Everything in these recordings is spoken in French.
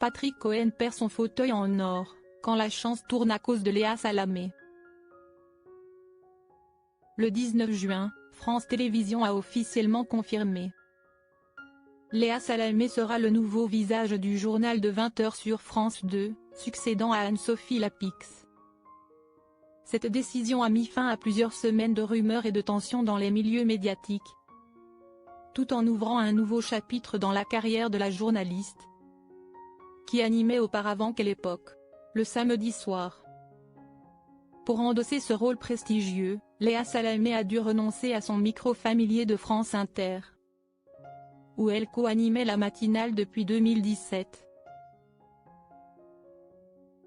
Patrick Cohen perd son fauteuil en or, quand la chance tourne à cause de Léa Salamé. Le 19 juin, France Télévisions a officiellement confirmé. Léa Salamé sera le nouveau visage du journal de 20h sur France 2, succédant à Anne-Sophie Lapix. Cette décision a mis fin à plusieurs semaines de rumeurs et de tensions dans les milieux médiatiques, tout en ouvrant un nouveau chapitre dans la carrière de la journaliste, qui animait auparavant Quelle époque, le samedi soir. Pour endosser ce rôle prestigieux, Léa Salamé a dû renoncer à son micro familier de France Inter, où elle co-animait la matinale depuis 2017.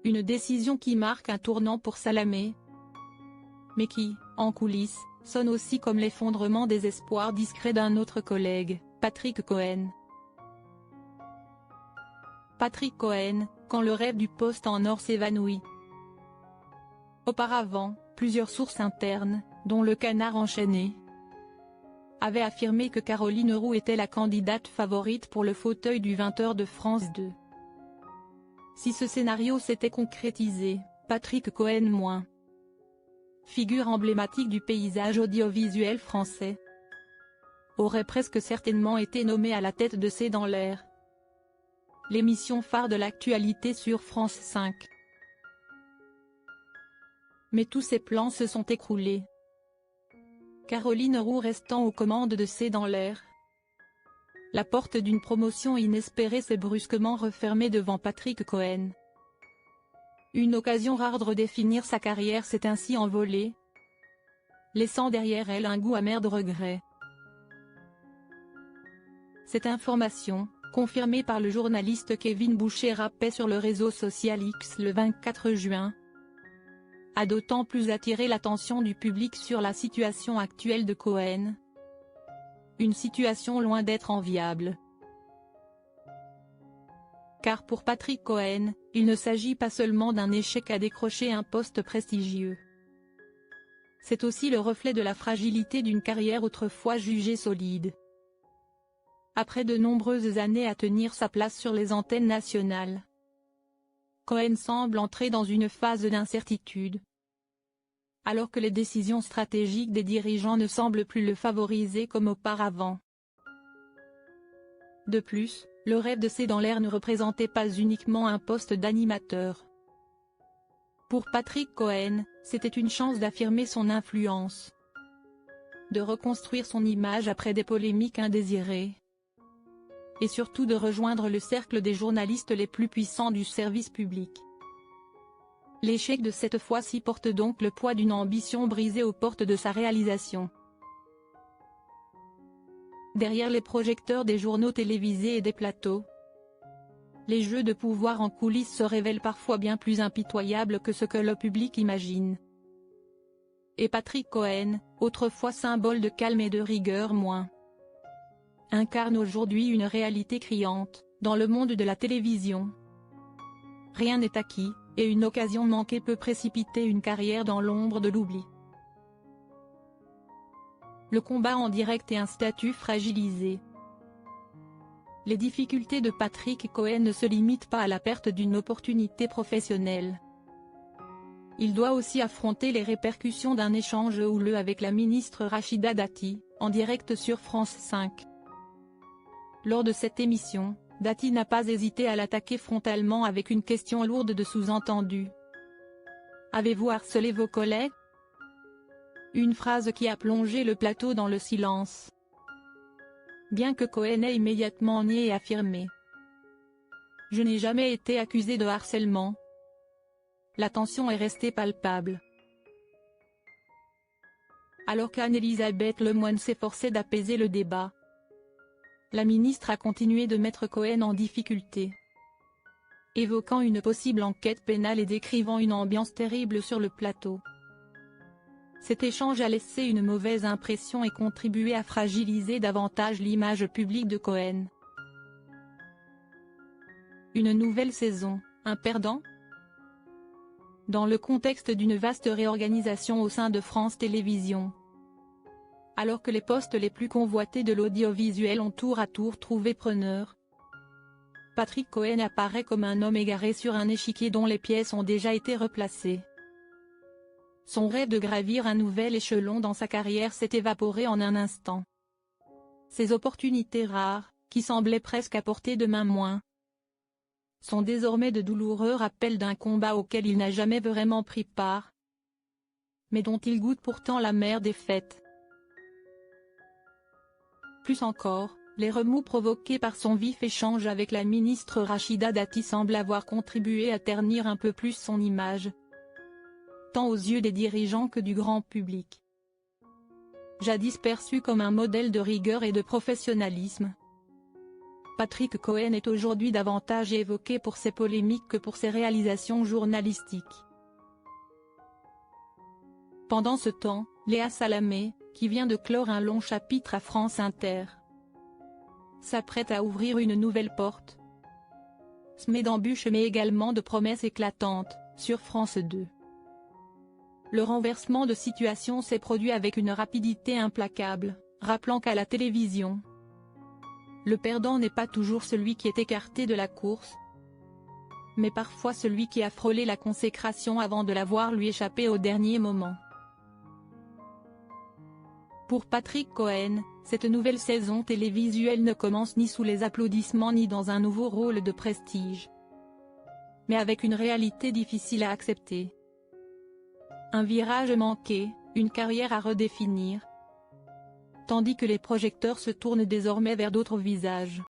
Une décision qui marque un tournant pour Salamé, mais qui, en coulisses, sonne aussi comme l'effondrement des espoirs discrets d'un autre collègue, Patrick Cohen. Patrick Cohen, quand le rêve du poste en or s'évanouit. Auparavant, plusieurs sources internes, dont le Canard enchaîné, avaient affirmé que Caroline Roux était la candidate favorite pour le fauteuil du 20h de France 2. Si ce scénario s'était concrétisé, Patrick Cohen moins. Figure emblématique du paysage audiovisuel français, aurait presque certainement été nommé à la tête de C'est dans l'air, l'émission phare de l'actualité sur France 5. Mais tous ces plans se sont écroulés. Caroline Roux restant aux commandes de C'est dans l'air. La porte d'une promotion inespérée s'est brusquement refermée devant Patrick Cohen. Une occasion rare de redéfinir sa carrière s'est ainsi envolée, laissant derrière elle un goût amer de regret. Cette information, confirmée par le journaliste Kevin Boucher rappé sur le réseau social X le 24 juin, a d'autant plus attiré l'attention du public sur la situation actuelle de Cohen. Une situation loin d'être enviable. Car pour Patrick Cohen, il ne s'agit pas seulement d'un échec à décrocher un poste prestigieux. C'est aussi le reflet de la fragilité d'une carrière autrefois jugée solide. Après de nombreuses années à tenir sa place sur les antennes nationales, Cohen semble entrer dans une phase d'incertitude, alors que les décisions stratégiques des dirigeants ne semblent plus le favoriser comme auparavant. De plus, le rêve de C'est dans l'air ne représentait pas uniquement un poste d'animateur. Pour Patrick Cohen, c'était une chance d'affirmer son influence, de reconstruire son image après des polémiques indésirées, et surtout de rejoindre le cercle des journalistes les plus puissants du service public. L'échec de cette fois-ci porte donc le poids d'une ambition brisée aux portes de sa réalisation. Derrière les projecteurs des journaux télévisés et des plateaux, les jeux de pouvoir en coulisses se révèlent parfois bien plus impitoyables que ce que le public imagine. Et Patrick Cohen, autrefois symbole de calme et de rigueur moins, incarne aujourd'hui une réalité criante, dans le monde de la télévision. Rien n'est acquis, et une occasion manquée peut précipiter une carrière dans l'ombre de l'oubli. Le combat en direct et un statut fragilisé. Les difficultés de Patrick Cohen ne se limitent pas à la perte d'une opportunité professionnelle. Il doit aussi affronter les répercussions d'un échange houleux avec la ministre Rachida Dati, en direct sur France 5. Lors de cette émission, Dati n'a pas hésité à l'attaquer frontalement avec une question lourde de sous-entendu. « Avez-vous harcelé vos collègues ?» Une phrase qui a plongé le plateau dans le silence. Bien que Cohen ait immédiatement nié et affirmé « Je n'ai jamais été accusé de harcèlement », la tension est restée palpable. Alors qu'Anne-Elisabeth Lemoine s'efforçait d'apaiser le débat, la ministre a continué de mettre Cohen en difficulté, évoquant une possible enquête pénale et décrivant une ambiance terrible sur le plateau. Cet échange a laissé une mauvaise impression et contribué à fragiliser davantage l'image publique de Cohen. Une nouvelle saison, un perdant ? Dans le contexte d'une vaste réorganisation au sein de France Télévisions, alors que les postes les plus convoités de l'audiovisuel ont tour à tour trouvé preneur, Patrick Cohen apparaît comme un homme égaré sur un échiquier dont les pièces ont déjà été replacées. Son rêve de gravir un nouvel échelon dans sa carrière s'est évaporé en un instant. Ces opportunités rares, qui semblaient presque à portée de main moins, sont désormais de douloureux rappels d'un combat auquel il n'a jamais vraiment pris part, mais dont il goûte pourtant l'amère défaite. Plus encore, les remous provoqués par son vif échange avec la ministre Rachida Dati semblent avoir contribué à ternir un peu plus son image, tant aux yeux des dirigeants que du grand public. Jadis perçu comme un modèle de rigueur et de professionnalisme, Patrick Cohen est aujourd'hui davantage évoqué pour ses polémiques que pour ses réalisations journalistiques. Pendant ce temps, Léa Salamé, qui vient de clore un long chapitre à France Inter, s'apprête à ouvrir une nouvelle porte, semée d'embûches mais également de promesses éclatantes, sur France 2. Le renversement de situation s'est produit avec une rapidité implacable, rappelant qu'à la télévision, le perdant n'est pas toujours celui qui est écarté de la course, mais parfois celui qui a frôlé la consécration avant de la voir lui échapper au dernier moment. Pour Patrick Cohen, cette nouvelle saison télévisuelle ne commence ni sous les applaudissements ni dans un nouveau rôle de prestige, mais avec une réalité difficile à accepter. Un virage manqué, une carrière à redéfinir, tandis que les projecteurs se tournent désormais vers d'autres visages.